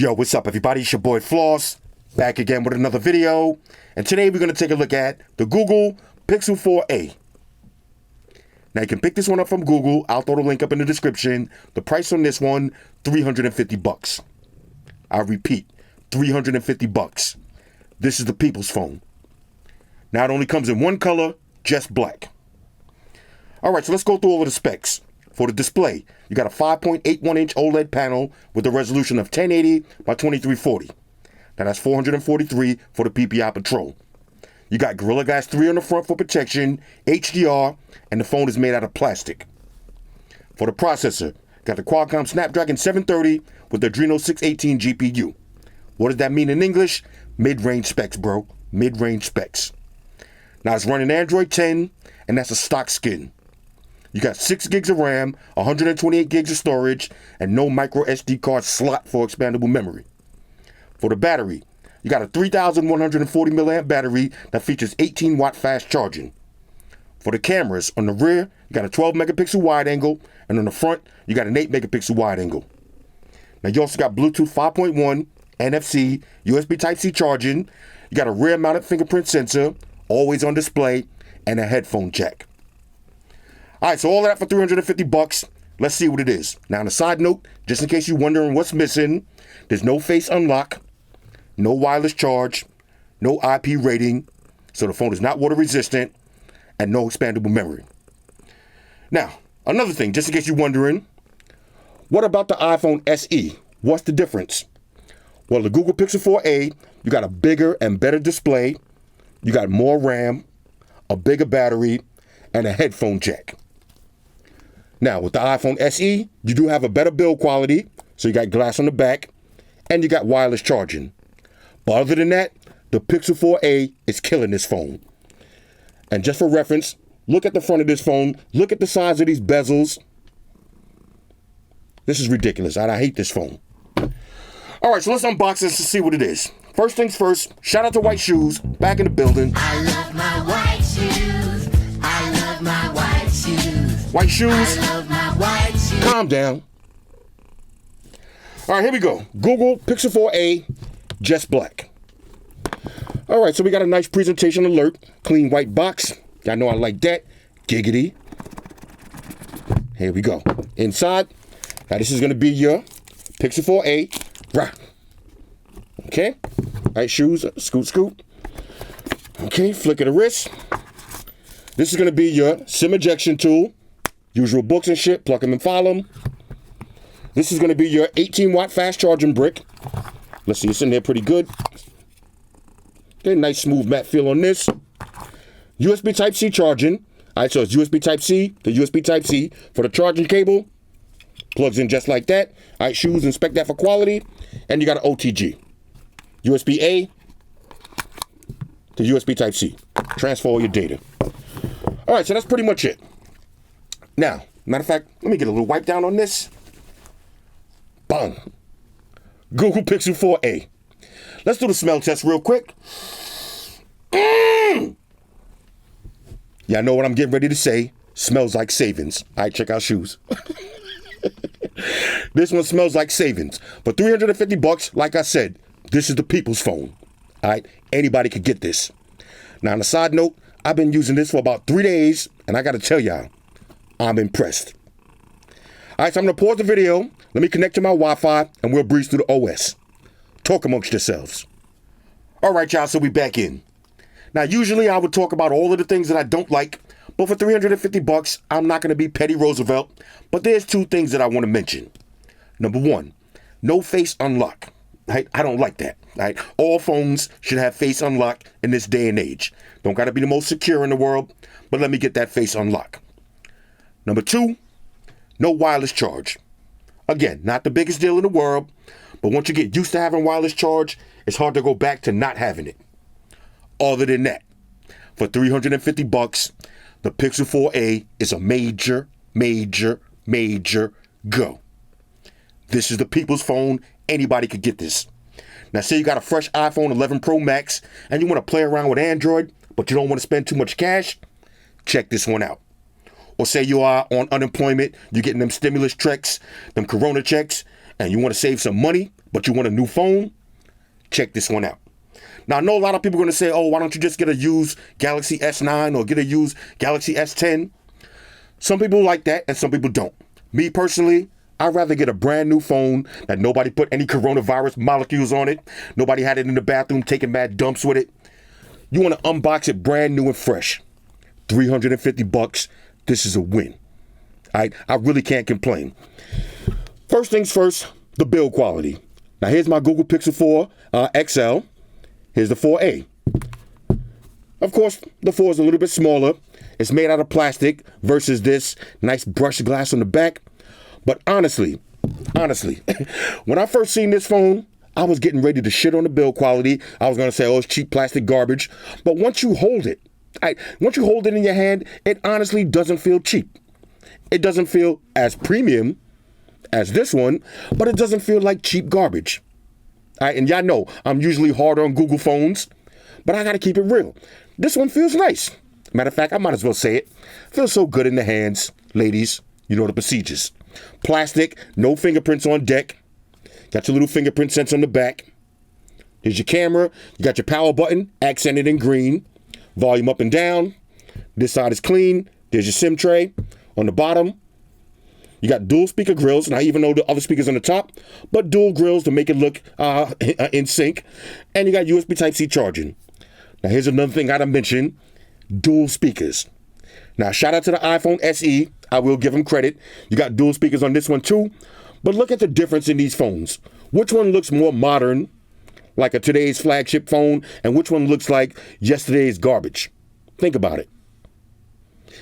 Yo, what's up everybody? It's your boy Floss, back again with another video. And today we're going to take a look at the Google Pixel 4a. Now you can pick this one up from Google. I'll throw the link up in the description. The price on this one, $350. I repeat, $350. This is the people's phone. Now it only comes in one color, just black. Alright, so let's go through all of the specs. For the display, you got a 5.81-inch OLED panel with a resolution of 1080 by 2340. Now that's 443 for the PPI Patrol. You got Gorilla Glass 3 on the front for protection, HDR, and the phone is made out of plastic. For the processor, got the Qualcomm Snapdragon 730 with the Adreno 618 GPU. What does that mean in English? Mid-range specs, bro. Mid-range specs. Now it's running Android 10, and that's a stock skin. You got 6 gigs of RAM, 128 gigs of storage, and no micro SD card slot for expandable memory. For the battery, you got a 3,140 milliamp battery that features 18 watt fast charging. For the cameras, on the rear, you got a 12 megapixel wide angle, and on the front, you got an 8 megapixel wide angle. Now you also got Bluetooth 5.1, NFC, USB Type-C charging, you got a rear mounted fingerprint sensor, always on display, and a headphone jack. Alright, so all of that for $350. Let's see what it is. Now on a side note, just in case you're wondering what's missing, there's no face unlock, no wireless charge, no IP rating, so the phone is not water resistant, and no expandable memory. Now, another thing, just in case you're wondering, what about the iPhone SE? What's the difference? Well, the Google Pixel 4a, you got a bigger and better display, you got more RAM, a bigger battery, and a headphone jack. Now, with the iPhone SE, you do have a better build quality, so you got glass on the back, and you got wireless charging. But other than that, the Pixel 4a is killing this phone. And just for reference, look at the front of this phone, look at the size of these bezels. This is ridiculous, I hate this phone. Alright, so let's unbox this to see what it is. First things first, shout out to White Shoes, back in the building. I love my white shoes. I love my white shoes. White Shoes, I love my white shoes. calm down. Alright, here we go. Google Pixel 4a, just black. Alright, so we got a nice presentation alert. Clean white box. Y'all know I like that. Giggity. Here we go. Inside, now this is going to be your Pixel 4a. Rah. Okay. Alright, shoes. Scoot, scoot. Okay, flick of the wrist. This is going to be your SIM ejection tool. Usual books and shit. Plug them and file them. This is going to be your 18 watt fast charging brick. Let's see, it's in there pretty good. Okay, nice smooth matte feel on this. USB Type-C charging. Alright, so it's USB Type-C to USB Type-C for the charging cable. Plugs in just like that. Alright, shoes, inspect that for quality. And you got an OTG. USB-A to USB Type-C. Transfer all your data. Alright, so that's pretty much it. Now, matter of fact, let me get a little wipe down on this. Boom. Google Pixel 4a. Let's do the smell test real quick. Y'all know what I'm getting ready to say. Smells like savings. Alright, check out shoes. This one smells like savings. For $350, like I said, this is the people's phone. Alright, anybody could get this. Now, on a side note, I've been using this for about 3 days, and I gotta tell y'all, I'm impressed. Alright, so I'm gonna pause the video. Let me connect to my Wi-Fi, and we'll breeze through the OS. Talk amongst yourselves. Alright, y'all, so we back in. Now, usually I would talk about all of the things that I don't like, but for $350, I'm not gonna be Petty Roosevelt, but there's 2 things that I want to mention. Number 1, no face unlock. Right? I don't like that. Right? All phones should have face unlock in this day and age. Don't gotta be the most secure in the world, but let me get that face unlock. Number 2, no wireless charge. Again, not the biggest deal in the world, but once you get used to having wireless charge, it's hard to go back to not having it. Other than that, for $350, the Pixel 4a is a major, major, major go. This is the people's phone. Anybody could get this. Now, say you got a fresh iPhone 11 Pro Max and you want to play around with Android, but you don't want to spend too much cash, check this one out. Or say you are on unemployment, you're getting them stimulus checks, them corona checks, and you want to save some money, but you want a new phone, check this one out. Now, I know a lot of people are going to say, oh, why don't you just get a used Galaxy S9 or get a used Galaxy S10? Some people like that and some people don't. Me personally, I'd rather get a brand new phone that nobody put any coronavirus molecules on it. Nobody had it in the bathroom taking mad dumps with it. You want to unbox it brand new and fresh. $350. This is a win. I really can't complain. First things first, the build quality. Now here's my Google Pixel 4 XL. Here's the 4A. Of course, the 4 is a little bit smaller. It's made out of plastic versus this nice brushed glass on the back. But honestly, when I first seen this phone, I was getting ready to shit on the build quality. I was going to say, oh, it's cheap plastic garbage. But once you hold it in your hand, it honestly doesn't feel cheap. It doesn't feel as premium as this one, but it doesn't feel like cheap garbage. And y'all know I'm usually hard on Google phones, but I got to keep it real. This one feels nice. Matter of fact, I might as well say it. Feels so good in the hands. Ladies, you know the procedures. Plastic, no fingerprints on deck. Got your little fingerprint sensor on the back. Here's your camera. You got your power button, accented in green. Volume up and down. This side is clean. There's your SIM tray. On the bottom, you got dual speaker grills. Now, even though the other speakers on the top, but dual grills to make it look in sync. And you got USB Type-C charging. Now, here's another thing I gotta mention. Dual speakers. Now, shout out to the iPhone SE. I will give them credit. You got dual speakers on this one too. But look at the difference in these phones. Which one looks more modern, like a today's flagship phone, and which one looks like yesterday's garbage? Think about it.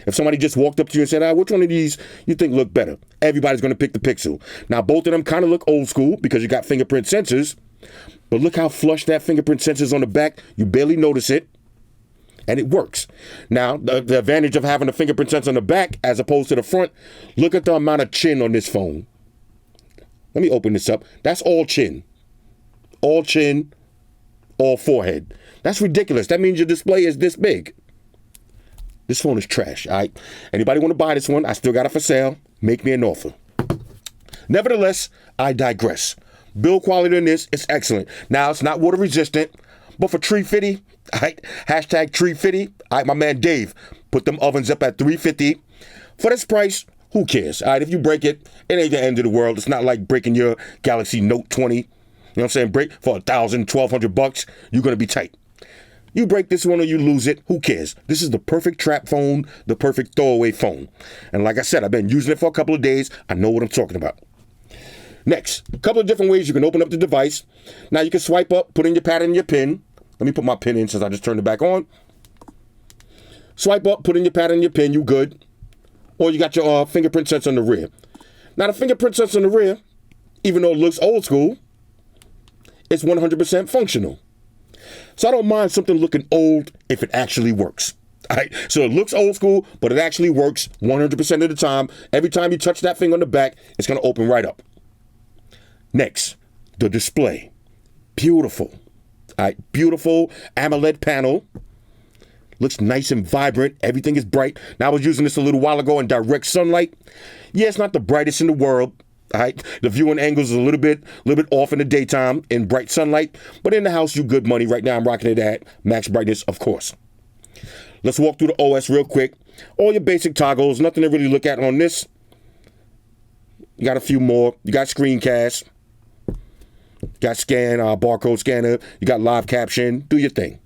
If somebody just walked up to you and said, which one of these you think look better? Everybody's going to pick the Pixel. Now, both of them kind of look old school because you got fingerprint sensors. But look how flush that fingerprint sensor is on the back. You barely notice it. And it works. Now, the advantage of having a fingerprint sensor on the back as opposed to the front, look at the amount of chin on this phone. Let me open this up. That's all chin. All chin, all forehead. That's ridiculous. That means your display is this big. This phone is trash, all right? Anybody want to buy this one? I still got it for sale. Make me an offer. Nevertheless, I digress. Build quality in this is excellent. Now, it's not water resistant, but for tree fitty, all right? Hashtag tree fitty. All right, my man Dave put them ovens up at $350. For this price, who cares? All right, if you break it, it ain't the end of the world. It's not like breaking your Galaxy Note 20. You know what I'm saying? Break for $1,000, $1,200, you're going to be tight. You break this one or you lose it, who cares? This is the perfect trap phone, the perfect throwaway phone. And like I said, I've been using it for a couple of days. I know what I'm talking about. Next, a couple of different ways you can open up the device. Now you can swipe up, put in your pattern and your pin. Let me put my pin in since I just turned it back on. Swipe up, put in your pattern and your pin, you good. Or you got your fingerprint sensor on the rear. Now the fingerprint sensor on the rear, even though it looks old school, it's 100% functional. So I don't mind something looking old if it actually works. All right? So it looks old school, but it actually works 100% of the time. Every time you touch that thing on the back, it's going to open right up. Next, the display. Beautiful. All right, beautiful AMOLED panel. Looks nice and vibrant. Everything is bright. Now, I was using this a little while ago in direct sunlight. Yeah, it's not the brightest in the world. All right, the viewing angles is a little bit off in the daytime in bright sunlight, but in the house, you good money. Right now, I'm rocking it at max brightness, of course. Let's walk through the OS real quick. All your basic toggles, nothing to really look at on this. You got a few more. You got screencast. Got scan, barcode scanner. You got live caption. Do your thing.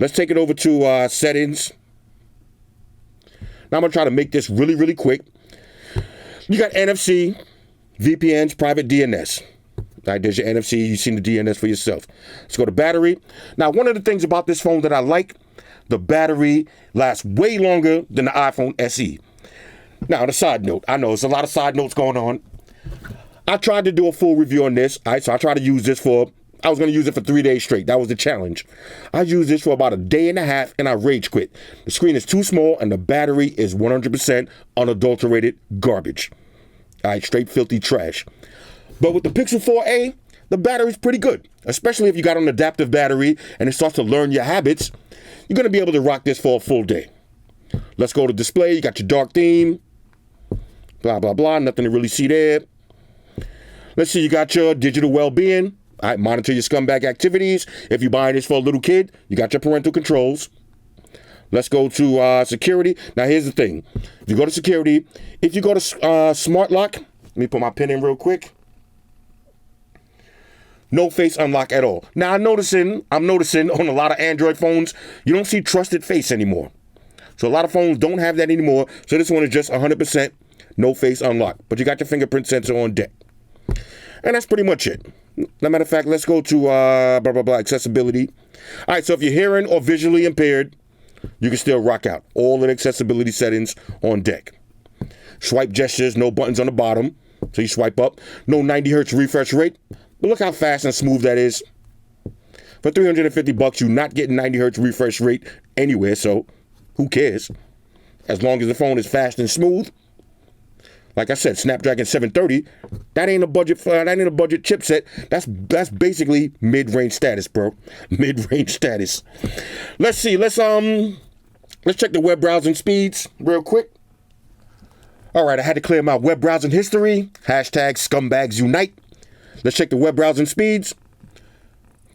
Let's take it over to settings. Now I'm going to try to make this really, really quick. You got NFC, VPNs, private DNS. All right, there's your NFC. You've seen the DNS for yourself. Let's go to battery. Now, one of the things about this phone that I like, the battery lasts way longer than the iPhone SE. Now, on a side note, I know there's a lot of side notes going on. I tried to do a full review on this. All right, so I tried to use this I was going to use it for 3 days straight. That was the challenge. I used this for about a day and a half, and I rage quit. The screen is too small, and the battery is 100% unadulterated garbage. All right, straight filthy trash. But with the Pixel 4a, the battery's pretty good, especially if you got an adaptive battery and it starts to learn your habits. You're going to be able to rock this for a full day. Let's go to display. You got your dark theme. Blah, blah, blah. Nothing to really see there. Let's see, you got your digital well-being. All right, monitor your scumbag activities. If you're buying this for a little kid, you got your parental controls. Let's go to security. Now, here's the thing. If you go to security, if you go to smart lock, let me put my pin in real quick. No face unlock at all. Now, I'm noticing on a lot of Android phones, you don't see trusted face anymore. So a lot of phones don't have that anymore. So this one is just 100% no face unlock. But you got your fingerprint sensor on deck. And that's pretty much it. As a matter of fact, let's go to accessibility. All right, so if you're hearing or visually impaired, you can still rock out. All of the accessibility settings on deck. Swipe gestures, no buttons on the bottom. So you swipe up. No 90 hertz refresh rate. But look how fast and smooth that is. For $350, you're not getting 90 hertz refresh rate anywhere, so who cares? As long as the phone is fast and smooth. Like I said, Snapdragon 730, that ain't a budget chipset. That's basically mid-range status, bro. Mid-range status. Let's see. Let's check the web browsing speeds real quick. All right, I had to clear my web browsing history. Hashtag scumbags unite. Let's check the web browsing speeds.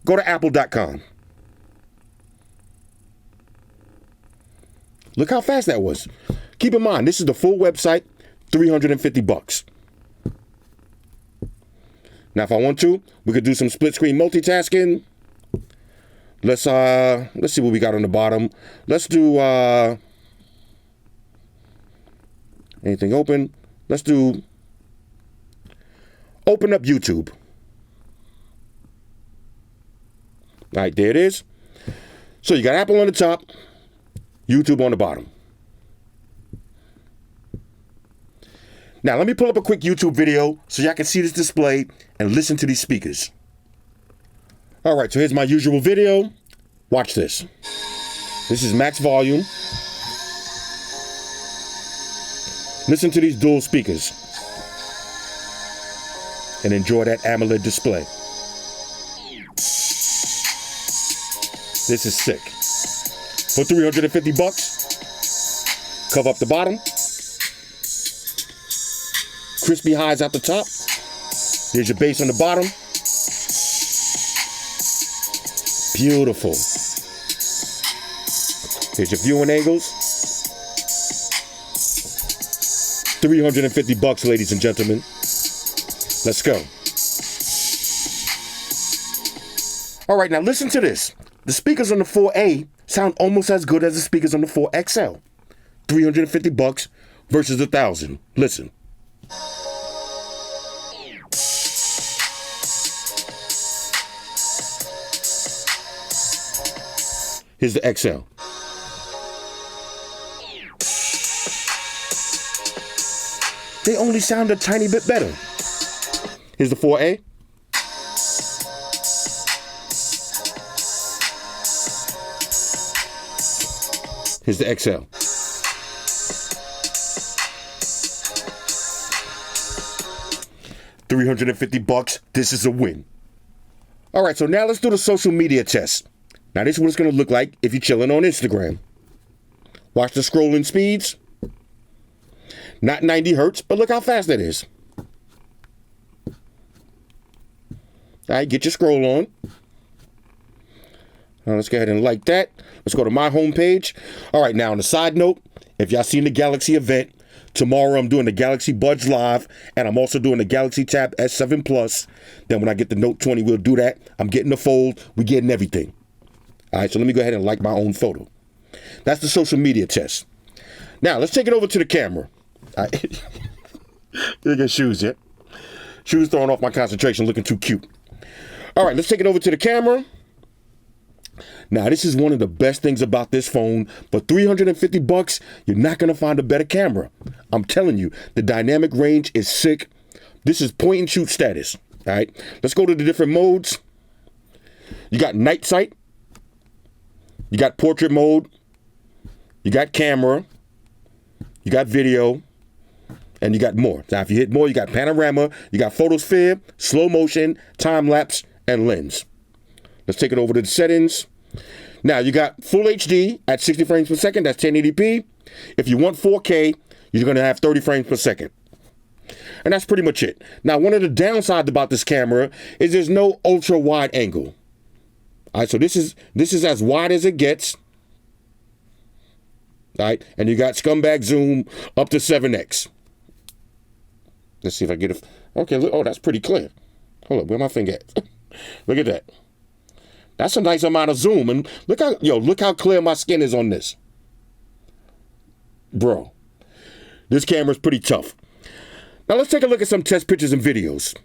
Go to apple.com. Look how fast that was. Keep in mind, this is the full website, $350. Now, if I want to, we could do some split screen multitasking. Let's see what we got on the bottom. Let's do anything open. Let's do open up YouTube. All right, there it is. So you got Apple on the top, YouTube on the bottom. Now, let me pull up a quick YouTube video so y'all can see this display and listen to these speakers. All right, so here's my usual video. Watch this. This is max volume. Listen to these dual speakers and enjoy that AMOLED display. This is sick. For $350, cover up the bottom. Crispy highs out the top. There's your bass on the bottom. Beautiful. Here's your viewing angles. $350, ladies and gentlemen. Let's go. All right, now listen to this. The speakers on the 4A sound almost as good as the speakers on the 4XL. $350 versus $1,000. Listen. Here's the XL. They only sound a tiny bit better. Here's the 4A. Here's the XL. $350. This is a win. All right, so now let's do the social media test. Now, this is what it's going to look like if you're chilling on Instagram. Watch the scrolling speeds. Not 90 hertz, but look how fast that is. All right, get your scroll on. Now, let's go ahead and like that. Let's go to my homepage. All right, now on a side note, if y'all seen the Galaxy event, tomorrow I'm doing the Galaxy Buds Live, and I'm also doing the Galaxy Tab S7 Plus. Then when I get the Note 20, we'll do that. I'm getting the fold. We're getting everything. All right, so let me go ahead and like my own photo. That's the social media test. Now, let's take it over to the camera. All right. Look at shoes, yeah? Shoes throwing off my concentration, looking too cute. All right, let's take it over to the camera. Now, this is one of the best things about this phone. For $350, you're not going to find a better camera. I'm telling you, the dynamic range is sick. This is point and shoot status. All right, let's go to the different modes. You got night sight. You got portrait mode. You got camera. You got video. And you got more. Now, if you hit more, you got panorama. You got photosphere, slow motion, time lapse, and lens. Let's take it over to the settings. Now, you got full HD at 60 frames per second. That's 1080p. If you want 4K, you're going to have 30 frames per second. And that's pretty much it. Now, one of the downsides about this camera is there's no ultra wide angle. All right, so this is as wide as it gets. All right, and you got scumbag zoom up to 7x. Let's see if I get it. Okay, look, oh, that's pretty clear. Hold up, where my finger at? Look at that. That's a nice amount of zoom, and look how clear my skin is on this. Bro, this camera's pretty tough. Now let's take a look at some test pictures and videos.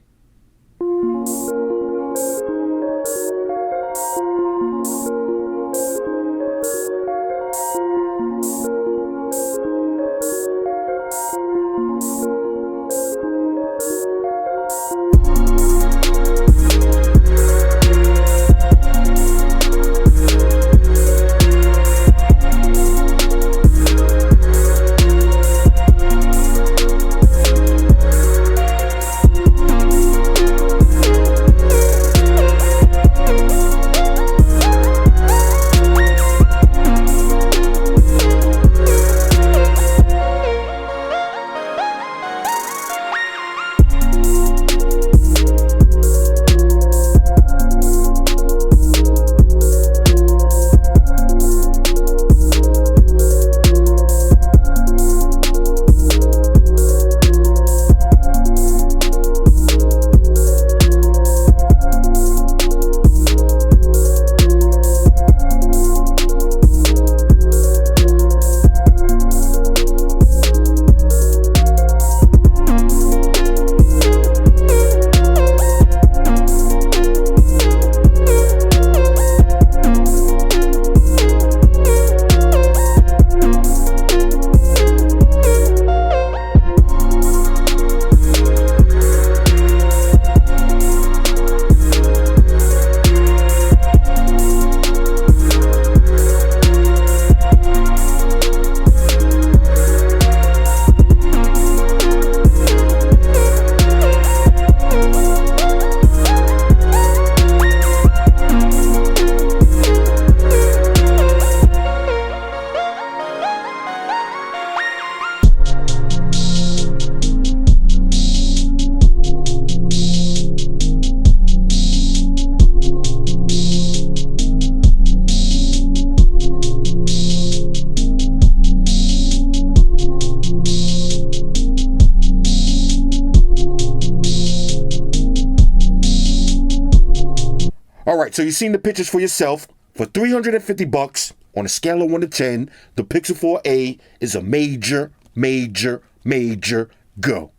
All right, so you've seen the pictures for yourself. For $350 on a scale of 1 to 10, the Pixel 4a is a major, major, major go.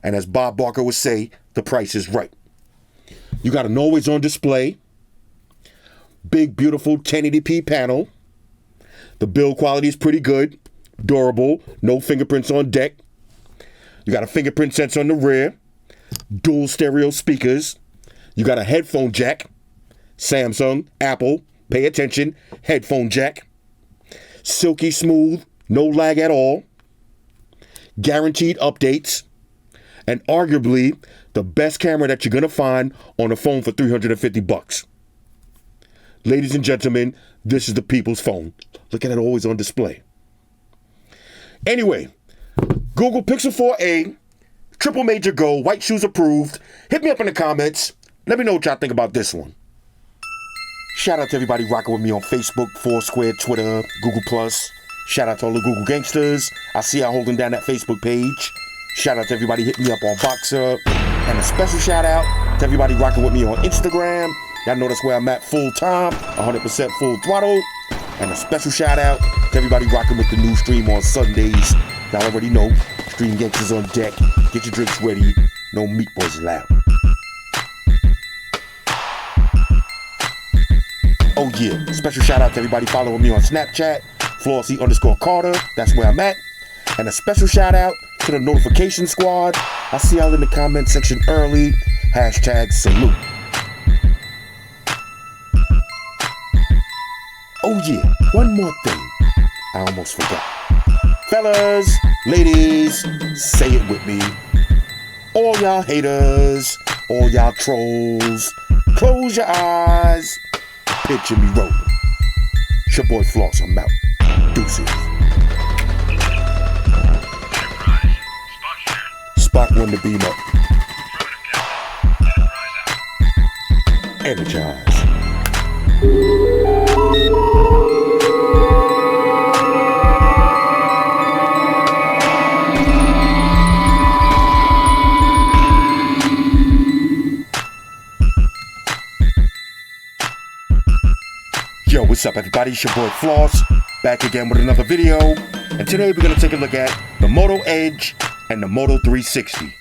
And as Bob Barker would say, the price is right. You got an always-on display, big, beautiful 1080p panel. The build quality is pretty good, durable, no fingerprints on deck. You got a fingerprint sensor on the rear, dual stereo speakers. You got a headphone jack, Samsung, Apple, pay attention, headphone jack. Silky smooth, no lag at all. Guaranteed updates. And arguably the best camera that you're going to find on a phone for $350. Ladies and gentlemen, this is the people's phone. Look at it, always on display. Anyway, Google Pixel 4a, triple major go, white shoes approved. Hit me up in the comments. Let me know what y'all think about this one. Shout out to everybody rocking with me on Facebook, Foursquare, Twitter, Google+. Shout out to all the Google gangsters. I see y'all holding down that Facebook page. Shout out to everybody hitting me up on Boxer. And a special shout out to everybody rocking with me on Instagram. Y'all know that's where I'm at full time, 100% full throttle. And a special shout out to everybody rocking with the new stream on Sundays. Y'all already know, Stream Gangsters on deck. Get your drinks ready. No meat boys allowed. Oh yeah, special shout out to everybody following me on Snapchat, Flossy_Carter, that's where I'm at. And a special shout out to the notification squad. I see y'all in the comment section early. #salute. Oh yeah, one more thing. I almost forgot. Fellas, ladies, say it with me. All y'all haters, all y'all trolls, close your eyes. Picture me rolling. It's your boy Floss, I'm out. Deuces. Spock one to beam up. Energize. Yo, what's up everybody? It's your boy Floss, back again with another video. And today we're going to take a look at the Moto Edge and the Moto 360.